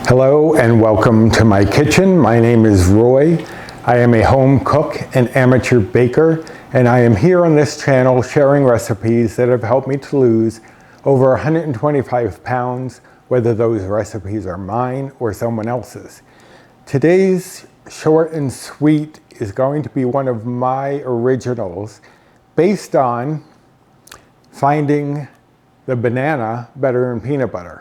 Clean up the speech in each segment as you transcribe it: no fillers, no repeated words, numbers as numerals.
Hello and welcome to my kitchen. My name is Roy. I am a home cook and amateur baker, and I am here on this channel sharing recipes that have helped me to lose over 125 pounds, whether those recipes are mine or someone else's. Today's short and sweet is going to be one of my originals based on finding the banana better in peanut butter.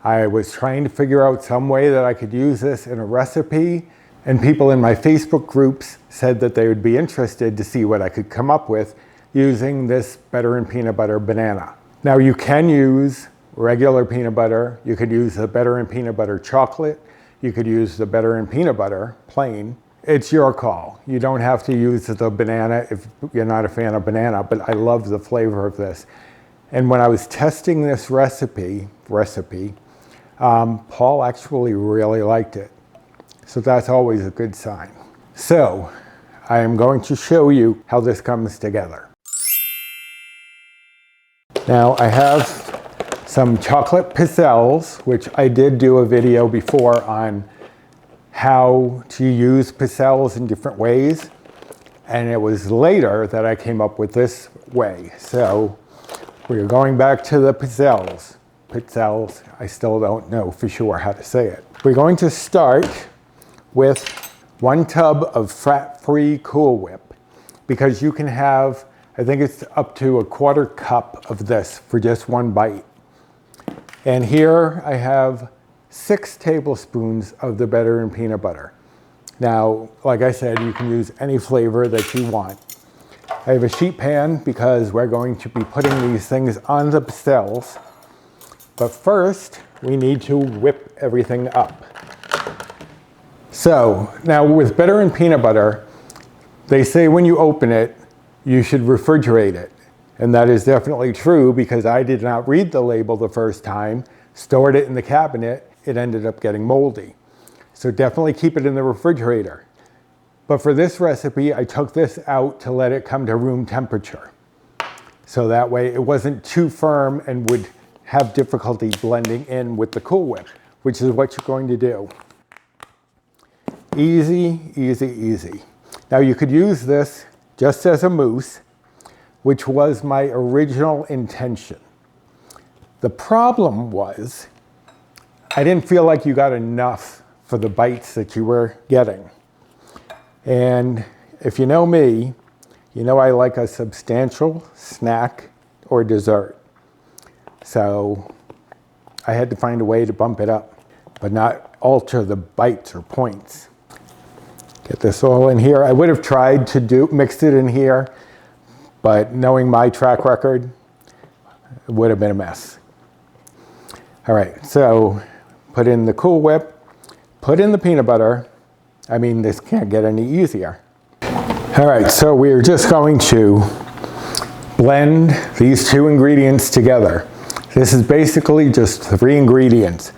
I was trying to figure out some way that I could use this in a recipe, and people in my Facebook groups said that they would be interested to see what I could come up with using this better in peanut butter banana. Now you can use regular peanut butter, you could use the better in peanut butter chocolate, you could use the better in peanut butter plain. It's your call. You don't have to use the banana if you're not a fan of banana, but I love the flavor of this. And when I was testing this recipe, Paul actually really liked it. So that's always a good sign. So I am going to show you how this comes together. Now I have some chocolate pizzelles, which I did do a video before on how to use pizzelles in different ways. And it was later that I came up with this way. So we're going back to the pizzelles. Pizzelles, I still don't know for sure how to say it. We're going to start with 1 tub of fat-free Cool Whip, because you can have, I think it's up to 1/4 cup of this for just 1 bite. And here I have 6 tablespoons of the better in peanut butter. Now, like I said, you can use any flavor that you want. I have a sheet pan because we're going to be putting these things on the pizzelles. But first, we need to whip everything up. So now with better in peanut butter, they say when you open it, you should refrigerate it. And that is definitely true, because I did not read the label the first time, stored it in the cabinet, it ended up getting moldy. So definitely keep it in the refrigerator. But for this recipe, I took this out to let it come to room temperature. So that way it wasn't too firm and would have difficulty blending in with the Cool Whip, which is what you're going to do. Easy, easy, easy. Now you could use this just as a mousse, which was my original intention. The problem was, I didn't feel like you got enough for the bites that you were getting. And if you know me, you know I like a substantial snack or dessert. So I had to find a way to bump it up, but not alter the bites or points. Get this all in here. I would have tried to mixed it in here, but knowing my track record, it would have been a mess. All right, so put in the Cool Whip, put in the peanut butter. I mean, this can't get any easier. All right, so we're just going to blend these 2 ingredients together. This is basically just 3 ingredients: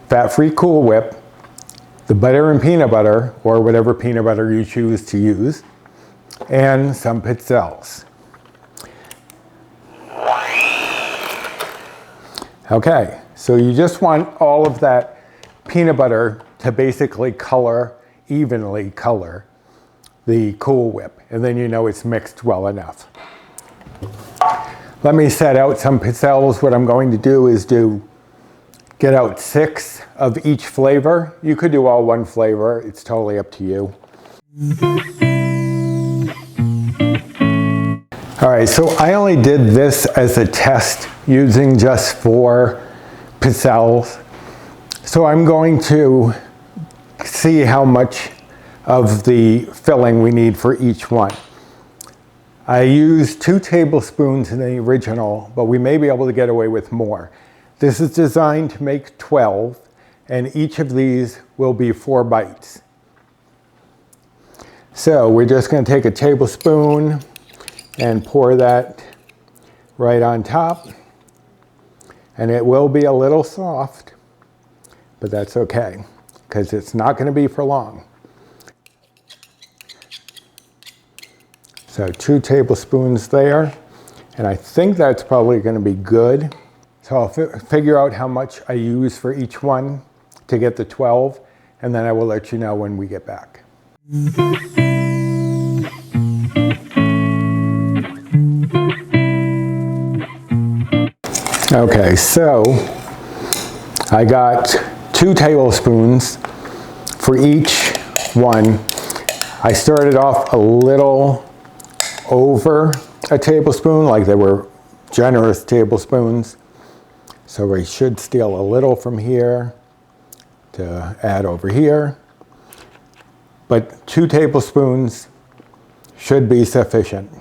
fat-free Cool Whip, the better in peanut butter, or whatever peanut butter you choose to use, and some pizzelles. Okay, so you just want all of that peanut butter to basically evenly color the Cool Whip, and then you know it's mixed well enough. Let me set out some pizzelles. What I'm going to do is get out 6 of each flavor. You could do all 1 flavor. It's totally up to you. All right, so I only did this as a test using just 4 pizzelles. So I'm going to see how much of the filling we need for each one. I used 2 tablespoons in the original, but we may be able to get away with more. This is designed to make 12, and each of these will be 4 bites. So we're just going to take a tablespoon and pour that right on top. And it will be a little soft, but that's okay, because it's not going to be for long. So 2 tablespoons there, and I think that's probably going to be good. So I'll figure out how much I use for each one, to get the 12, and then I will let you know when we get back. Okay, so I got 2 tablespoons for each one. I started off a little over a tablespoon, like they were generous tablespoons. So I should steal a little from here to add over here. But 2 tablespoons should be sufficient.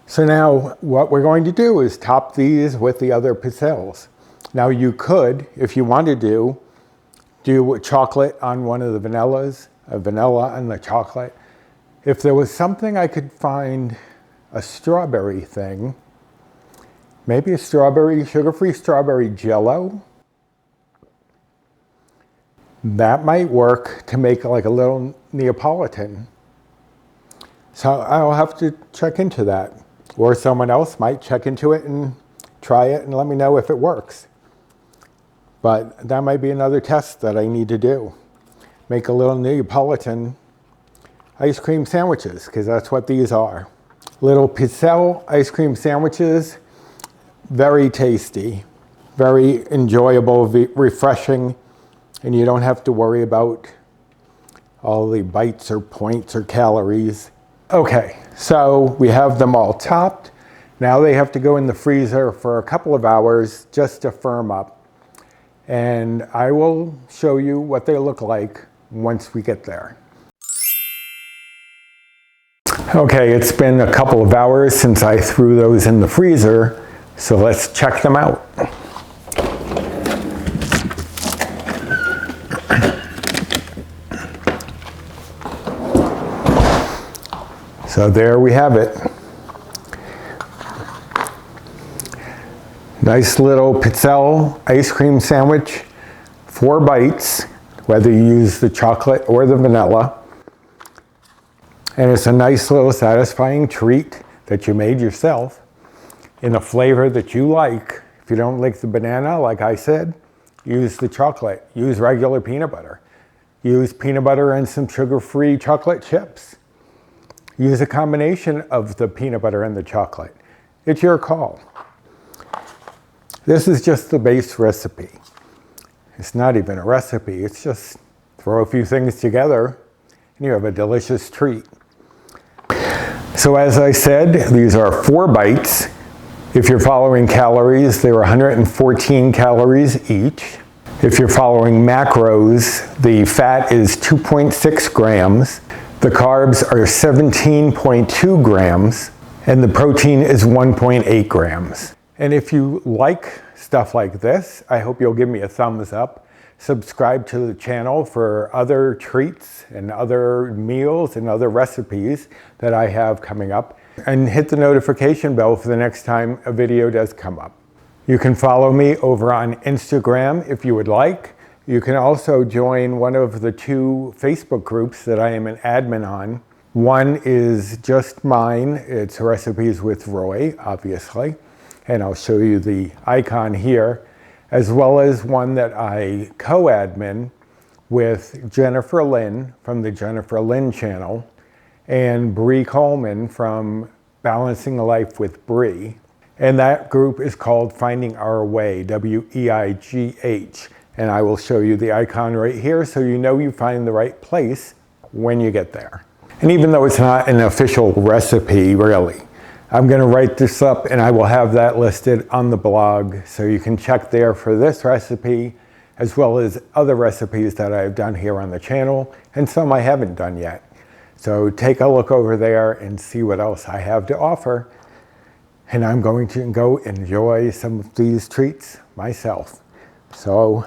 So now what we're going to do is top these with the other pizzelles. Now you could, if you want to do chocolate on one of the vanillas, a vanilla on the chocolate. If there was something I could find, a strawberry thing, maybe a strawberry, sugar-free strawberry jello, that might work to make like a little Neapolitan. So I'll have to check into that. Or someone else might check into it and try it and let me know if it works. But that might be another test that I need to do. Make a little Neapolitan ice cream sandwiches, because that's what these are. Little pizzelle ice cream sandwiches, very tasty, very enjoyable, refreshing, and you don't have to worry about all the bites or points or calories. Okay, so we have them all topped. Now they have to go in the freezer for a couple of hours just to firm up. And I will show you what they look like once we get there. Okay, it's been a couple of hours since I threw those in the freezer, so let's check them out. So there we have it. Nice little pizzelle ice cream sandwich, 4 bites, whether you use the chocolate or the vanilla. And it's a nice little satisfying treat that you made yourself in a flavor that you like. If you don't like the banana, like I said, use the chocolate. Use regular peanut butter. Use peanut butter and some sugar-free chocolate chips. Use a combination of the peanut butter and the chocolate. It's your call. This is just the base recipe. It's not even a recipe. It's just throw a few things together and you have a delicious treat. So as I said, these are 4 bites. If you're following calories, they're 114 calories each. If you're following macros, the fat is 2.6 grams. The carbs are 17.2 grams, and the protein is 1.8 grams. And if you like stuff like this, I hope you'll give me a thumbs up. Subscribe to the channel for other treats and other meals and other recipes that I have coming up. And hit the notification bell for the next time a video does come up. You can follow me over on Instagram if you would like. You can also join one of the 2 Facebook groups that I am an admin on. One is just mine. It's Recipes with Roy, obviously. And I'll show you the icon here, as well as one that I co-admin with Jennifer Lynn from the Jennifer Lynn channel and Bree Coleman from Balancing a Life with Bree. And that group is called Finding Our Way, W-E-I-G-H. And I will show you the icon right here so you know you find the right place when you get there. And even though it's not an official recipe, really, I'm going to write this up and I will have that listed on the blog so you can check there for this recipe as well as other recipes that I've done here on the channel and some I haven't done yet. So take a look over there and see what else I have to offer. And I'm going to go enjoy some of these treats myself. So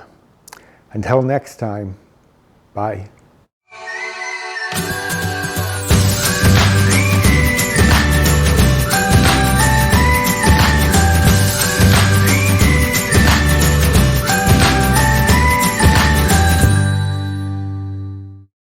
until next time, bye.